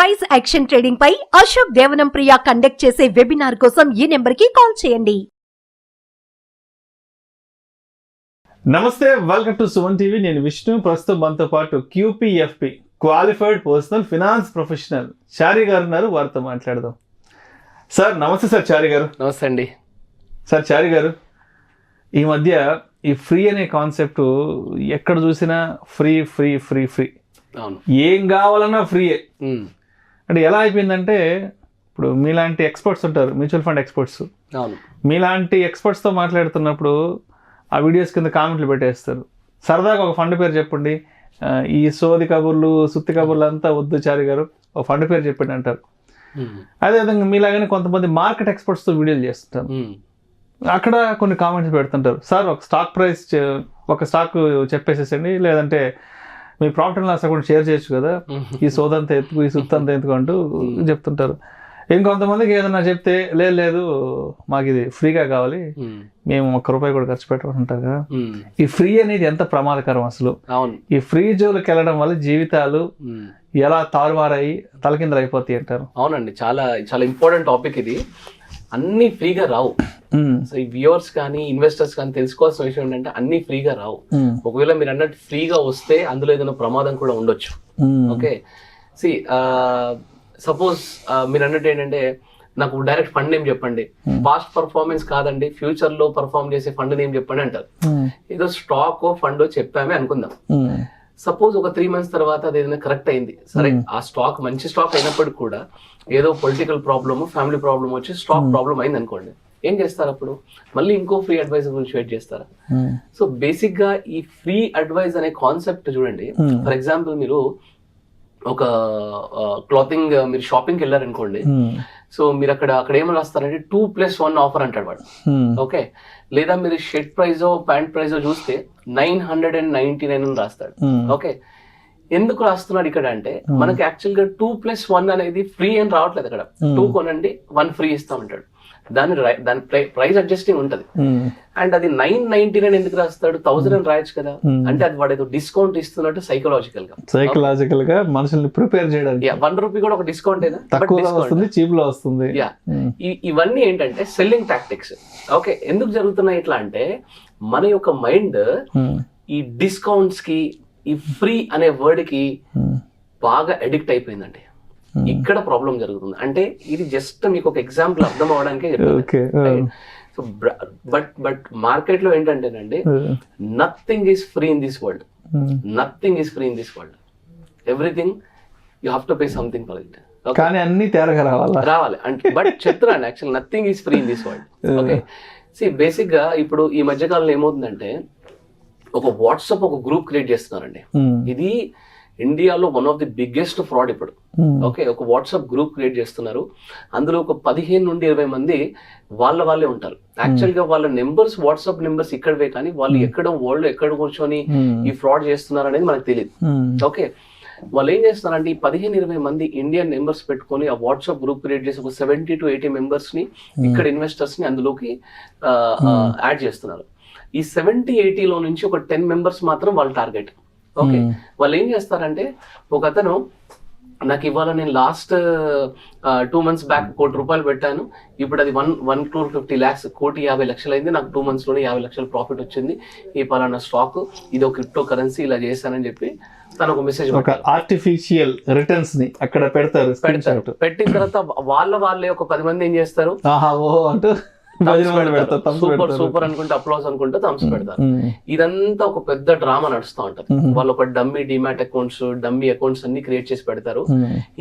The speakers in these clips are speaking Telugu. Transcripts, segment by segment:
ప్రైస్ యాక్షన్ ట్రేడింగ్ పై అశోక్ దేవనం ప్రియ కండక్ట్ చేసే వెబినార్ కోసం ఈ నెంబర్ కి కాల్ చేయండి. నమస్తే, వెల్కమ్ టు సుమన్ టీవీ. నేను విష్ణు. ప్రస్తుతం మనతో పాటు QPFP qualified personal finance professional Chari గారు ఉన్నారు. వారితో మాట్లాడదాం. సార్ నమస్తే. సార్ చారి గారు నమస్తే అండి. సార్ చారి గారు, ఈ మధ్య ఈ ఫ్రీ అనే కాన్సెప్ట్ ఎక్కడ చూసినా ఫ్రీ ఫ్రీ ఫ్రీ ఫ్రీ, అవును, ఏం కావాలన్నా ఫ్రీయే. అంటే ఎలా అయిపోయిందంటే, ఇప్పుడు మీలాంటి ఎక్స్పర్ట్స్ ఉంటారు, మ్యూచువల్ ఫండ్ ఎక్స్పర్ట్స్. అవును, మీలాంటి ఎక్స్పర్ట్స్తో మాట్లాడుతున్నప్పుడు ఆ వీడియోస్ కింద కామెంట్లు పెట్టేస్తారు. సరదాగా ఒక ఫండ్ పేరు చెప్పండి, ఈ సోది కబుర్లు సుత్తి కబుర్లు అంతా వద్దు చారి గారు, ఒక ఫండ్ పేరు చెప్పండి అంటారు. అదేవిధంగా మీలాగానే కొంతమంది మార్కెట్ ఎక్స్పర్ట్స్తో వీడియోలు చేస్తుంటారు. అక్కడ కొన్ని కామెంట్స్ పెడుతుంటారు, సార్ ఒక స్టాక్ ప్రైస్ ఒక స్టాక్ చెప్పేసేసండి, లేదంటే మీ profit and loss account share చేయొచ్చు కదా, ఈ సోదంతా ఎత్తుకు ఈ సుత్తంతా ఎత్తుకు అంటూ చెప్తుంటారు. ఇంకొంతమందికి ఏదన్నా చెప్తే లేదు మాకు ఇది ఫ్రీగా కావాలి, మేము ₹1 కూడా ఖర్చు పెట్టమంటారు కదా. ఈ ఫ్రీ అనేది ఎంత ప్రమాదకరం అసలు. ఈ ఫ్రీ జోలికి వెళ్ళడం వల్ల జీవితాలు ఎలా తారుమారయ్యి తలకిందలు అయిపోతాయి అంటారు. అవునండి, చాలా చాలా ఇంపార్టెంట్ టాపిక్ ఇది. అన్ని ఫ్రీగా రావు. సో ఈ వ్యూవర్స్ కానీ ఇన్వెస్టర్స్ కానీ తెలుసుకోవాల్సిన విషయం ఏంటంటే, అన్ని ఫ్రీగా రావు. ఒకవేళ మీరు అన్నట్టు ఫ్రీగా వస్తే అందులో ఏదైనా ప్రమాదం కూడా ఉండొచ్చు. ఓకే, సి సపోజ్ మీరు అన్నట్టు ఏంటంటే, నాకు డైరెక్ట్ ఫండ్ నేమ్ చెప్పండి, పాస్ట్ పర్ఫార్మెన్స్ కాదండి, ఫ్యూచర్ లో పర్ఫార్మ్ చేసే ఫండ్ నేమ్ చెప్పండి అంటారు. ఏదో స్టాక్ ఫండ్ చెప్పామే అనుకుందాం. సపోజ్ ఒక 3 months తర్వాత అది ఏదైనా కరెక్ట్ అయింది, సరే ఆ స్టాక్ మంచి స్టాక్ అయినప్పటికీ కూడా ఏదో పొలిటికల్ ప్రాబ్లమ్, ఫ్యామిలీ ప్రాబ్లమ్ వచ్చి స్టాక్ ప్రాబ్లమ్ అయింది అనుకోండి, ఏం చేస్తారు అప్పుడు? మళ్ళీ ఇంకో ఫ్రీ అడ్వైస్ గురించి వెయిట్ చేస్తారా? సో బేసిక్ గా ఈ ఫ్రీ అడ్వైస్ అనే కాన్సెప్ట్ చూడండి. ఫర్ ఎగ్జాంపుల్, మీరు ఒక క్లాతింగ్ మీరు షాపింగ్కి వెళ్ళారనుకోండి, సో మీరు అక్కడ ఏమని రాస్తారంటే 2+1 ఆఫర్ అంటాడు వాడు. ఓకే, లేదా మీరు షర్ట్ ప్రైజ్ ప్యాంట్ ప్రైజ్ చూస్తే 999 అని రాస్తాడు. ఓకే, ఎందుకు రాస్తున్నాడు ఇక్కడ అంటే, మనకి యాక్చువల్ గా 2+1 అనేది ఫ్రీ అని రావట్లేదు. అక్కడ 2 కొనండి 1 ఫ్రీ ఇస్తామంటాడు. దాని ప్రైస్ అడ్జస్టింగ్ ఉంటది. అండ్ అది 999 ఎందుకు రాస్తాడు? 1000 అని రాయొచ్చు కదా. అంటే అది వాడు ఏదో డిస్కౌంట్ ఇస్తున్నట్టు సైకలాజికల్ గా మనుషుల్ని ప్రిపేర్ చేయడానికి. ₹1 కూడా ఒక డిస్కౌంట్ చీప్ లో వస్తుంది. ఇవన్నీ ఏంటంటే సెల్లింగ్ టాక్టిక్స్. ఓకే, ఎందుకు జరుగుతున్నాయి ఇట్లా అంటే, మన యొక్క మైండ్ ఈ డిస్కౌంట్స్ కి, ఈ ఫ్రీ అనే వర్డ్ కి బాగా అడిక్ట్ అయిపోయిందండి. ఇక్కడ ప్రాబ్లం జరుగుతుంది. అంటే ఇది జస్ట్ మీకు ఒక ఎగ్జాంపుల్ అర్థం అవడానికే చెప్తాను. సో బట్ మార్కెట్ లో ఏంటంటేనండి, nothing is free in this world. Nothing is free in this world. Everything you have to pay something for it. కానీ అన్ని తేరగా రావాలి అంటే, బట్ చెప్తున్నాను actual nothing is free in this world. Okay, సి బేసిక్ గా ఇప్పుడు ఈ మధ్యకాలంలో ఏమవుతుందంటే, ఒక వాట్సాప్ ఒక గ్రూప్ క్రియేట్ చేస్తున్నారండి. ఇది ఇండియాలో one of the biggest fraud ఇప్పుడు. ఓకే, ఒక వాట్సాప్ గ్రూప్ క్రియేట్ చేస్తున్నారు. అందులో ఒక 15 నుండి 20 మంది వాళ్ళే ఉంటారు. యాక్చువల్ గా వాళ్ళ నెంబర్స్, వాట్సాప్ నెంబర్స్ ఇక్కడవే, కానీ వాళ్ళు ఎక్కడ వరల్డ్ ఎక్కడ కూర్చొని ఈ ఫ్రాడ్ చేస్తున్నారు అనేది మనకు తెలియదు. ఓకే, వాళ్ళు ఏం చేస్తున్నారంటే, ఈ 15-20 మంది ఇండియన్ నెంబర్స్ పెట్టుకొని ఆ వాట్సాప్ గ్రూప్ క్రియేట్ చేసి ఒక 70 to 80 మెంబర్స్ ని, ఇక్కడ ఇన్వెస్టర్స్ ని అందులోకి యాడ్ చేస్తున్నారు. ఈ 70-80 లో నుంచి ఒక 10 మెంబర్స్ మాత్రం వాళ్ళ టార్గెట్. ఓకే, వాళ్ళు ఏం చేస్తారంటే, ఒక అతను నాకు ఇవాళ నేను లాస్ట్ 2 months బ్యాక్ ₹1 పెట్టాను, ఇప్పుడు అది 1,50,00,000 1,50,00,000 అయింది, నాకు 2 months లోనే 50,00,000 ప్రాఫిట్ వచ్చింది, ఈ పలానా స్టాక్, ఇది ఒక క్రిప్టో కరెన్సీ, ఇలా చేశానని చెప్పి తను ఒక మెసేజ్, ఆర్టిఫిషియల్ రిటర్న్స్ ని అక్కడ పెడతారు. పెట్టిన తర్వాత వాళ్ళే ఒక 10 మంది ఏం చేస్తారు, సూపర్ అనుకుంటే అప్లాస్ అనుకుంటే థమ్స్ పెడతారు. ఇదంతా ఒక పెద్ద డ్రామా నడుస్తూ ఉంటది. వాళ్ళు ఒక dummy demat accounts, dummy accounts అన్ని క్రియేట్ చేసి పెడతారు.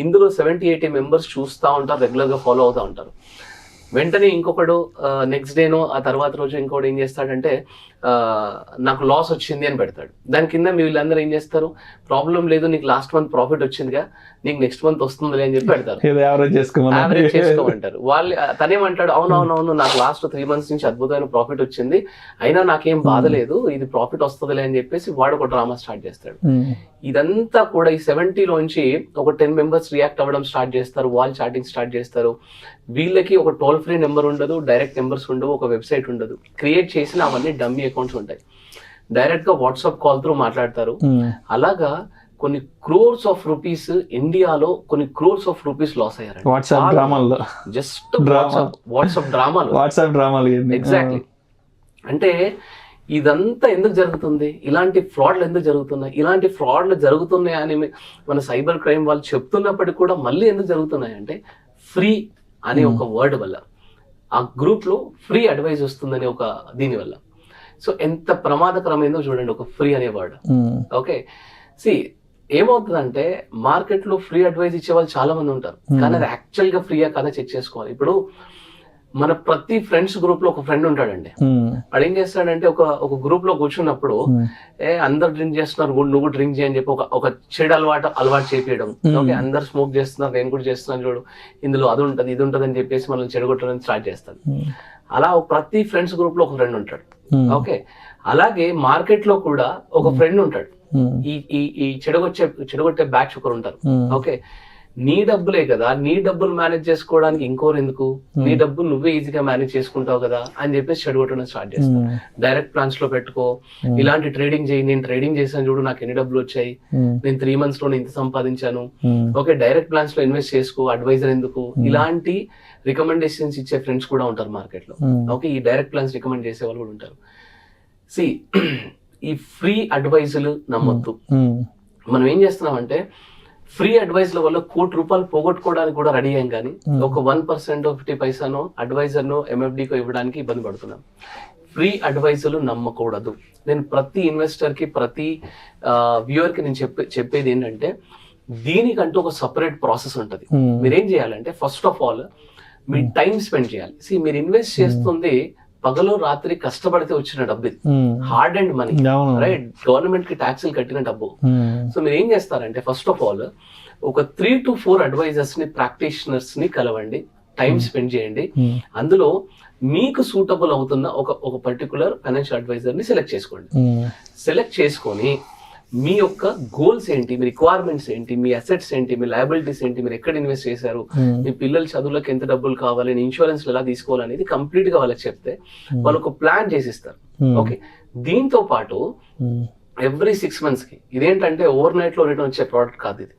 ఇందులో 70-80 మెంబర్స్ చూస్తూ ఉంటారు, రెగ్యులర్ గా ఫాలో అవుతూ ఉంటారు. వెంటనే ఇంకొకడు నెక్స్ట్ డేనో ఆ తర్వాత రోజు ఇంకోటి ఏం చేస్తాడంటే, నాకు లాస్ వచ్చింది అని పెడతాడు. దాని కింద వీళ్ళందరూ ఏం చేస్తారు, ప్రాబ్లం లేదు, నీకు లాస్ట్ మంత్ ప్రాఫిట్ వచ్చిందిగా, నీకు నెక్స్ట్ మంత్ వస్తుంది అని చెప్పి పెడతారు. యావరేజ్ చేసుకోమంటారు. వాళ్ళు తనేమంటాడు, అవునవునవును, నాకు లాస్ట్ 3 months నుంచి అద్భుతమైన ప్రాఫిట్ వచ్చింది, అయినా నాకేం బాధ లేదు, ఇది ప్రాఫిట్ వస్తుందిలే అని చెప్పేసి వాడు ఒక డ్రామా స్టార్ట్ చేస్తాడు. ఇదంతా కూడా ఈ 70 లోంచి ఒక 10 మెంబర్స్ రియాక్ట్ అవ్వడం స్టార్ట్ చేస్తారు, వాల్ చాటింగ్ స్టార్ట్ చేస్తారు. వీళ్ళకి ఒక టోల్ ఫ్రీ నెంబర్ ఉండదు, డైరెక్ట్ నెంబర్స్ ఉండవు, ఒక వెబ్సైట్ ఉండదు. క్రియేట్ చేసిన అవన్నీ డమ్మీ అకౌంట్స్ ఉంటాయి. డైరెక్ట్ గా వాట్సాప్ కాల్ త్రూ మాట్లాడతారు. అలాగా కొన్ని క్రోర్స్ ఆఫ్ రూపీస్ ఇండియాలో కొన్ని క్రోర్స్ ఆఫ్ రూపీస్ లాస్ అయ్యారు వాట్సాప్ డ్రామాల్లో, జస్ట్ వాట్సాప్ డ్రామాలు. వాట్సాప్ డ్రామాలు ఎగ్జాక్ట్లీ. అంటే ఇదంతా ఎందుకు జరుగుతుంది, ఇలాంటి ఫ్రాడ్లు ఎందుకు జరుగుతున్నాయి, ఇలాంటి ఫ్రాడ్లు జరుగుతున్నాయి అని మన సైబర్ క్రైమ్ వాళ్ళు చెప్తున్నప్పటికీ కూడా మళ్ళీ ఎందుకు జరుగుతున్నాయి అంటే ఫ్రీ అనే ఒక వర్డ్ వల్ల, ఆ గ్రూప్ లో ఫ్రీ అడ్వైస్ వస్తుందని ఒక దీని వల్ల. సో ఎంత ప్రమాదకరమైందో చూడండి ఒక ఫ్రీ అనే వర్డ్. ఓకే, సి ఏమవుతుందంటే మార్కెట్ లో ఫ్రీ అడ్వైస్ ఇచ్చే వాళ్ళు చాలా మంది ఉంటారు, కానీ అది యాక్చువల్ గా ఫ్రీయా కదా చెక్ చేసుకోవాలి. ఇప్పుడు మన ప్రతి ఫ్రెండ్స్ గ్రూప్ లో ఒక ఫ్రెండ్ ఉంటాడండి, వాడు ఏం చేస్తాడంటే ఒక గ్రూప్ లో కూర్చున్నప్పుడు అందరు డ్రింక్ చేస్తున్నారు నువ్వు డ్రింక్ చేయని చెప్పి ఒక చెడు అలవాటు చేపించడం. ఓకే, అందరు స్మోక్ చేస్తున్నారు నేను కూడా చేస్తున్నాను చూడు, ఇందులో అది ఉంటది ఇది ఉంటది అని చెప్పేసి మనల్ని చెడగొట్టడం స్టార్ట్ చేస్తాడు. అలా ప్రతి ఫ్రెండ్స్ గ్రూప్ లో ఒక ఫ్రెండ్ ఉంటాడు. ఓకే, అలాగే మార్కెట్ లో కూడా ఒక ఫ్రెండ్ ఉంటాడు, ఈ చెడగొట్టే బ్యాచ్ ఒకరు ఉంటారు. ఓకే, నీ డబ్బులే కదా, నీ డబ్బులు మేనేజ్ చేసుకోవడానికి ఇంకోరు ఎందుకు, నీ డబ్బులు నువ్వే ఈజీగా మేనేజ్ చేసుకుంటావు కదా అని చెప్పేసి చెడగొట్టడం స్టార్ట్ చేస్తాను. డైరెక్ట్ ప్లాన్స్ లో పెట్టుకో, ఇలాంటి ట్రేడింగ్ చేయి, నేను ట్రేడింగ్ చేశాను చూడు నాకు ఎన్ని డబ్బులు వచ్చాయి, నేను 3 months లో ఇంత సంపాదించాను. ఓకే, డైరెక్ట్ ప్లాన్స్ లో ఇన్వెస్ట్ చేసుకో, అడ్వైజర్ ఎందుకు, ఇలాంటి రికమెండేషన్స్ ఇచ్చే ఫ్రెండ్స్ కూడా ఉంటారు మార్కెట్ లో. ఓకే, ఈ డైరెక్ట్ ప్లాన్స్ రికమెండ్ చేసే వాళ్ళు కూడా ఉంటారు. సి ఈ ఫ్రీ అడ్వైజులు నమ్మొద్దు. మనం ఏం చేస్తున్నామంటే ఫ్రీ అడ్వైజ్ల వల్ల ₹1,00,00,000 పోగొట్టుకోవడానికి కూడా రెడీ అయ్యాం, కానీ ఒక 1% 50 పైసానో అడ్వైజర్నో MFDకో ఇవ్వడానికి ఇబ్బంది పడుతున్నాం. ఫ్రీ అడ్వైజులు నమ్మకూడదు. నేను ప్రతి ఇన్వెస్టర్ కి ప్రతి వ్యూవర్ కి నేను చెప్పేది ఏంటంటే దీనికంటూ ఒక సపరేట్ ప్రాసెస్ ఉంటుంది. మీరేం చేయాలంటే first of all me time spend చేయాలి. మీరు ఇన్వెస్ట్ చేస్తుంది పగలు రాత్రి కష్టపడితే వచ్చిన డబ్బు, ఇది hard and money, right? Government కి ట్యాక్సులు కట్టిన డబ్బు. సో మీరు ఏం చేస్తారంటే ఫస్ట్ ఆఫ్ ఆల్ ఒక 3 to 4 అడ్వైజర్స్ ని, ప్రాక్టీషనర్స్ ని కలవండి, టైం స్పెండ్ చేయండి. అందులో మీకు సూటబుల్ అవుతున్న ఒక పర్టికులర్ ఫైనాన్షియల్ అడ్వైజర్ ని సెలెక్ట్ చేసుకోండి. సెలెక్ట్ చేసుకొని మీ యొక్క గోల్స్ ఏంటి, మీ రిక్వైర్మెంట్స్ ఏంటి, మీ అసెట్స్ ఏంటి, మీ లయబిలిటీస్ ఏంటి, మీరు ఎక్కడ ఇన్వెస్ట్ చేశారు, మీ పిల్లల చదువులకు ఎంత డబ్బులు కావాలి, ఇన్సూరెన్స్ ఎలా తీసుకోవాలనేది కంప్లీట్ గా వాళ్ళకి చెప్తే వాళ్ళు ఒక ప్లాన్ చేసిస్తారు. ఓకే, దీంతో పాటు ఎవ్రీ 6 months కి, ఇదేంటంటే ఓవర్ నైట్ లో రిటర్న్ వచ్చే ప్రోడక్ట్ కాదు ఇది.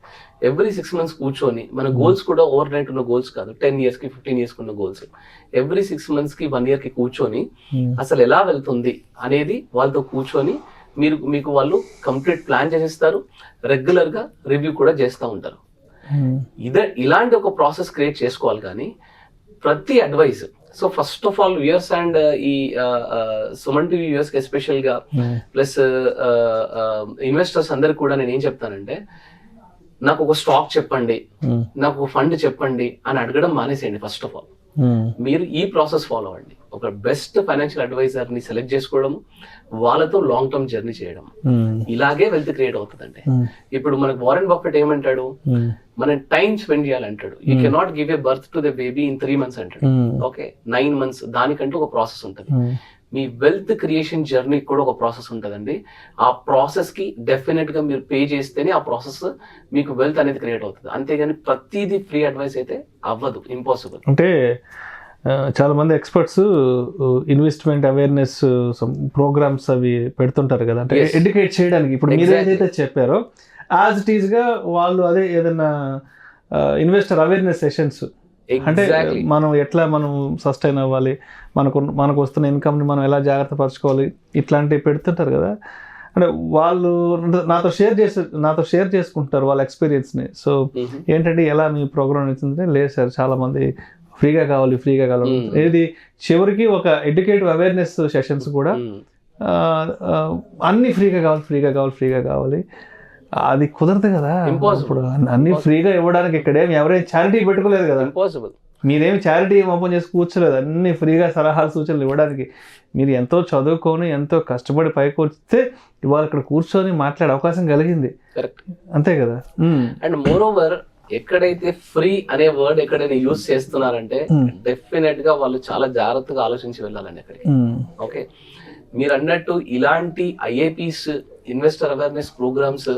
ఎవ్రీ 6 months కూర్చొని, మన గోల్స్ కూడా ఓవర్ నైట్ ఉన్న గోల్స్ కాదు, 10 years కి 15 years కి ఉన్న గోల్స్. ఎవ్రీ 6 months కి 1 year కి కూర్చొని అసలు ఎలా వెళ్తుంది అనేది వాళ్ళతో కూర్చొని మీకు వాళ్ళు కంప్లీట్ ప్లాన్ చేసిస్తారు, రెగ్యులర్ గా రివ్యూ కూడా చేస్తూ ఉంటారు. ఇలాంటి ఒక ప్రాసెస్ క్రియేట్ చేసుకోవాలి. కానీ ప్రతి advice, so first of all viewers and ఈ సుమన్ టీవీ వ్యూయర్స్ కి ఎస్పెషల్ గా ప్లస్ ఇన్వెస్టర్స్ అందరికి కూడా నేను ఏం చెప్తానంటే నాకు ఒక స్టాక్ చెప్పండి, నాకు ఒక ఫండ్ చెప్పండి అని అడగడం మానేసేయండి. ఫస్ట్ ఆఫ్ ఆల్ మీరు ఈ ప్రాసెస్ ఫాలో అవ్వండి. ఒక బెస్ట్ ఫైనాన్షియల్ అడ్వైజర్ ని సెలెక్ట్ చేసుకోవడం, వాళ్ళతో లాంగ్ టర్మ్ జర్నీ చేయడం, ఇలాగే వెల్త్ క్రియేట్ అవుతుందండి. ఇప్పుడు మనకు వారెన్ బఫెట్ ఏమంటాడు, మనం టైం స్పెండ్ చేయాలంటాడు. You cannot give a birth to the baby in 3 months అంటాడు. ఓకే, 9 months, దానికంటూ ఒక ప్రాసెస్ ఉంటుంది. మీ వెల్త్ క్రియేషన్ జర్నీ కూడా ఒక ప్రాసెస్ ఉంటుందండి. ఆ ప్రాసెస్ కి డెఫినెట్ గా మీరు పే చేస్తేనే ఆ ప్రాసెస్ మీకు వెల్త్ అనేది క్రియేట్ అవుతుంది. అంతేగాని ప్రతిదీ ఫ్రీ అడ్వైస్ అయితే అవ్వదు, ఇంపాసిబుల్. అంటే చాలా మంది ఎక్స్పర్ట్స్ ఇన్వెస్ట్మెంట్ అవేర్నెస్ ప్రోగ్రామ్స్ అవి పెడుతుంటారు కదా, అంటే ఎడ్యుకేట్ చేయడానికి. ఇప్పుడు మీరు ఏదైతే చెప్పారో యాజ్ ఇట్ ఈస్ గా వాళ్ళు అదే ఏదైనా ఇన్వెస్టర్ అవేర్నెస్ సెషన్స్, అంటే మనం ఎట్లా మనం సస్టైన్ అవ్వాలి, మనకు వస్తున్న ఇన్కమ్ని మనం ఎలా జాగ్రత్త పరచుకోవాలి, ఇట్లాంటివి పెడుతుంటారు కదా. అంటే వాళ్ళు నాతో షేర్ చేసుకుంటారు వాళ్ళ ఎక్స్పీరియన్స్ని. సో ఏంటంటే ఎలా మీ ప్రోగ్రామ్ నచ్చిందంటే, లేదు సార్ చాలా మంది ఫ్రీగా కావాలి ఏది చివరికి ఒక ఎడ్యుకేటివ్ అవేర్నెస్ సెషన్స్ కూడా అన్ని ఫ్రీగా కావాలి. అది కుదరదు కదా. ఇప్పుడు అన్ని ఫ్రీగా ఇవ్వడానికి ఇక్కడేమి ఎవరైనా చారిటీ పెట్టుకోలేదు కదా. మీరేమి చారిటీ ఓపెన్ చేసి కూర్చోలేదు, అన్ని ఫ్రీగా సలహాలు సూచనలు ఇవ్వడానికి. మీరు ఎంతో చదువుకొని ఎంతో కష్టపడి పైకి వస్తే ఇవాళ ఇక్కడ కూర్చొని మాట్లాడే అవకాశం కలిగింది. అంతే కదా. అండ్ మోర్ ఓవర్ ఎక్కడైతే ఫ్రీ అనే వర్డ్ ఎక్కడైనా యూజ్ చేస్తున్నారంటే డెఫినెట్ గా వాళ్ళు చాలా జాగ్రత్తగా ఆలోచించి వెళ్ళాలండి అక్కడికి. ఓకే, మీరు అన్నట్టు ఇలాంటి IAPs, ఇన్వెస్టర్ అవేర్నెస్ ప్రోగ్రామ్స్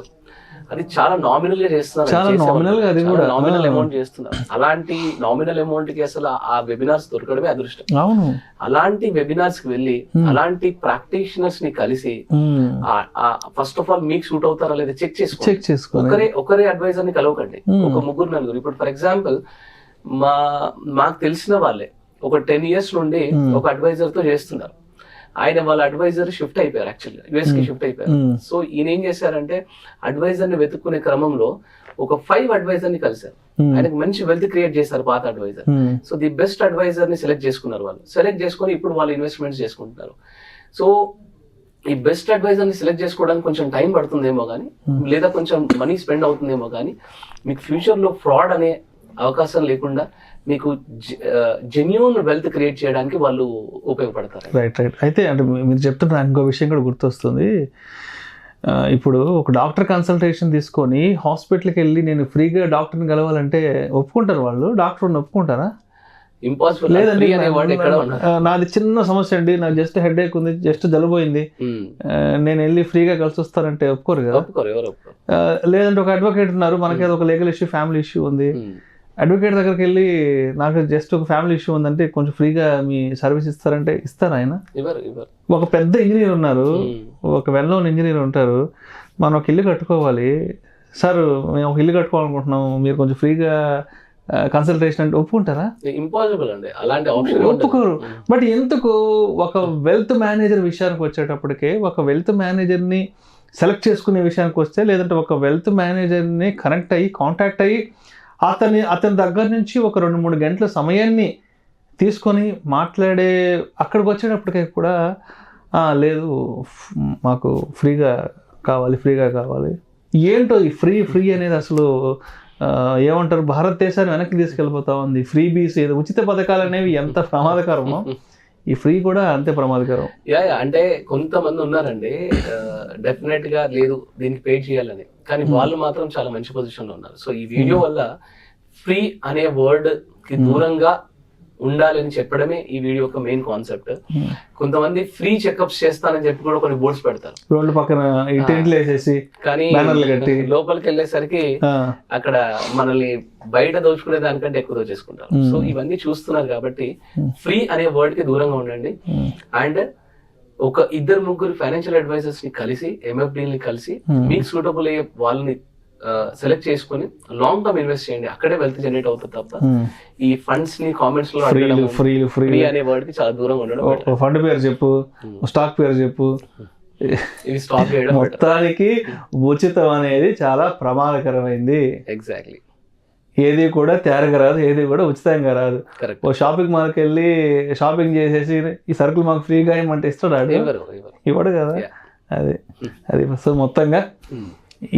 అది చాలా నామినల్ గా చేస్తున్నారు. చాలా nominal గా అది కూడా. నామినల్ అమౌంట్ చేస్తున్నారు. అలాంటి నామినల్ అమౌంట్ కి అసలు ఆ వెబినార్స్ దొరకడమే అదృష్టం. అవును. అలాంటి వెబినార్స్ కి వెళ్ళి అలాంటి ప్రాక్టీషనర్స్ ని కలిసి ఫస్ట్ ఆఫ్ ఆల్ మీకు సూట్ అవుతారా లేదా చెక్ చేసుకోండి. ఒకరే అడ్వైజర్ ని కలవకండి, ఒక 3-4. ఇప్పుడు ఫర్ ఎగ్జాంపుల్ మాకు తెలిసిన వాళ్ళే ఒక 10 years నుండి ఒక అడ్వైజర్ తో చేస్తున్నారు. ఆయన వాళ్ళ అడ్వైజర్ షిఫ్ట్ అయిపోయారు, యాక్చువల్గా యుఎస్ కి షిఫ్ట్ అయిపోయారు. సో ఈయన ఏం చేశారంటే అడ్వైజర్ ని వెతుక్కునే క్రమంలో ఒక 5 అడ్వైజర్ ని కలిశారు. ఆయనకు మంచి వెల్త్ క్రియేట్ చేశారు పాత advisor. So the best advisor ని సెలెక్ట్ చేసుకున్నారు. వాళ్ళు సెలెక్ట్ చేసుకొని ఇప్పుడు వాళ్ళు ఇన్వెస్ట్మెంట్స్ చేసుకుంటున్నారు. సో ఈ బెస్ట్ అడ్వైజర్ ని సెలెక్ట్ చేసుకోవడానికి కొంచెం టైం పడుతుందేమో కానీ, లేదా కొంచెం మనీ స్పెండ్ అవుతుందేమో కానీ, మీకు ఫ్యూచర్ లో ఫ్రాడ్ అనే అవకాశం లేకుండా మీకు జెన్యూన్ వెల్త్ క్రియేట్ చేయడానికి వాళ్ళు ఉపయోగపడతారు. రైట్. అయితే అంటే మీరు చెప్తున్న ఇంకో విషయం కూడా గుర్తొస్తుంది. ఇప్పుడు ఒక డాక్టర్ కన్సల్టేషన్ తీసుకొని హాస్పిటల్కి వెళ్ళి నేను ఫ్రీగా డాక్టర్ని కలవాలంటే ఒప్పుకుంటారు వాళ్ళు? డాక్టర్ని ఒప్పుకుంటారా? ఇంపాసిబుల్. లేదండి, నాది చిన్న సమస్య అండి, నాకు జస్ట్ హెడ్ ఏక్ ఉంది, జస్ట్ జలుబోయింది, నేను వెళ్ళి ఫ్రీగా కలిసి వస్తానంటే ఒప్పుకోరు కదా. లేదంటే ఒక అడ్వకేట్ ఉన్నారు, మనకేదో ఒక లీగల్ ఇష్యూ, ఫ్యామిలీ ఇష్యూ ఉంది, అడ్వకేట్ దగ్గరికి వెళ్ళి నాకు జస్ట్ ఒక ఫ్యామిలీ ఇష్యూ ఉందంటే కొంచెం ఫ్రీగా మీ సర్వీస్ ఇస్తారంటే ఇస్తారా ఆయన? ఒక పెద్ద ఇంజనీర్ ఉన్నారు, ఒక వెల్ నోన్ ఇంజనీర్ ఉంటారు, మనం ఒక ఇల్లు కట్టుకోవాలి సార్, మేము ఒక ఇల్లు కట్టుకోవాలనుకుంటున్నాం, మీరు కొంచెం ఫ్రీగా కన్సల్టేషన్ అంటే ఒప్పుకుంటారా? ఇంపాసిబుల్ అండి, అలాంటి ఆప్షన్ ఒప్పుకోరు. బట్ ఎందుకు ఒక వెల్త్ మేనేజర్ విషయానికి వచ్చేటప్పటికే, ఒక వెల్త్ మేనేజర్ని సెలెక్ట్ చేసుకునే విషయానికి వస్తే, లేదంటే ఒక వెల్త్ మేనేజర్ని కనెక్ట్ అయ్యి కాంటాక్ట్ అయ్యి అతని దగ్గర నుంచి ఒక 2-3 గంటల సమయాన్ని తీసుకొని మాట్లాడే అక్కడికి వచ్చేటప్పటికే కూడా లేదు మాకు ఫ్రీగా కావాలి. ఏంటో ఈ ఫ్రీ అనేది అసలు ఏమంటారు, భారతదేశాన్ని వెనక్కి తీసుకెళ్ళిపోతా ఉంది. ఫ్రీ బీస్, ఏదో ఉచిత పథకాలు అనేవి ఎంత ప్రమాదకరమో ఈ ఫ్రీ కూడా అంతే ప్రమాదకరం. అంటే కొంతమంది ఉన్నారండి డెఫినెట్ గా లేదు దీనికి పే చేయాలని, కానీ వాళ్ళు మాత్రం చాలా మంచి పొజిషన్ లో ఉన్నారు. సో ఈ వీడియో వల్ల ఫ్రీ అనే వర్డ్ కి దూరంగా ఉండాలని చెప్పడమే ఈ వీడియో యొక్క మెయిన్ కాన్సెప్ట్. కొంతమంది ఫ్రీ చెకప్స్ చేస్తానని చెప్పి కూడా కొన్ని బోర్డ్స్ పెడతారు రోడ్ల పక్కన, వేసేసి, కానీ లోపలికి వెళ్ళేసరికి అక్కడ మనల్ని బయట దోచుకునే దానికంటే ఎక్కువ దోచేసుకుంటారు. సో ఇవన్నీ చూస్తున్నారు కాబట్టి ఫ్రీ అనే వర్డ్ కి దూరంగా ఉండండి. అండ్ ఒక 2-3 ఫైనాన్షియల్ అడ్వైజర్స్ ని కలిసి, ఎంఎఫ్డీని కలిసి మీకు సూటబుల్ అయ్యే వాళ్ళని సెలెక్ట్ చేసుకుని లాంగ్ టర్మ్ ఇన్వెస్ట్ చేయండి. అక్కడే వెల్త్ జనరేట్ అవుతుంది తప్ప ఈ ఫండ్స్ ని కామెంట్స్ లో ఫ్రీ అనే వర్డ్ కి చాలా దూరంగా ఉండడం. ఫండ్ పేరు చెప్పు, స్టాక్ పేరు చెప్పు, ఇది స్టాక్ చేయడం. మొత్తానికి ఉచితం అనేది చాలా ప్రమాదకరమైంది. ఎగ్జాక్ట్లీ. ఏది కూడా తేరగా రాదు, ఏది కూడా ఉచితంగా రాదు. ఓ షాపింగ్ మాల్కి వెళ్ళి షాపింగ్ చేసేసి ఈ సరుకులు మాకు ఫ్రీగా ఇవ్వమంటే ఇస్తాడు? ఇవ్వడు కదా. అది సో మొత్తంగా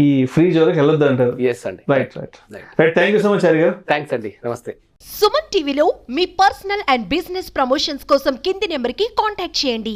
ఈ ఫ్రీ జోలికి వెళ్ళొద్దు అంటారు. Right. Thank you so much Hari గారు. థ్యాంక్స్ అండి, నమస్తే. సుమన్ టీవీలో మీ పర్సనల్ అండ్ బిజినెస్ ప్రమోషన్స్ కోసం కింది నెంబర్కి కాంటాక్ట్ చేయండి.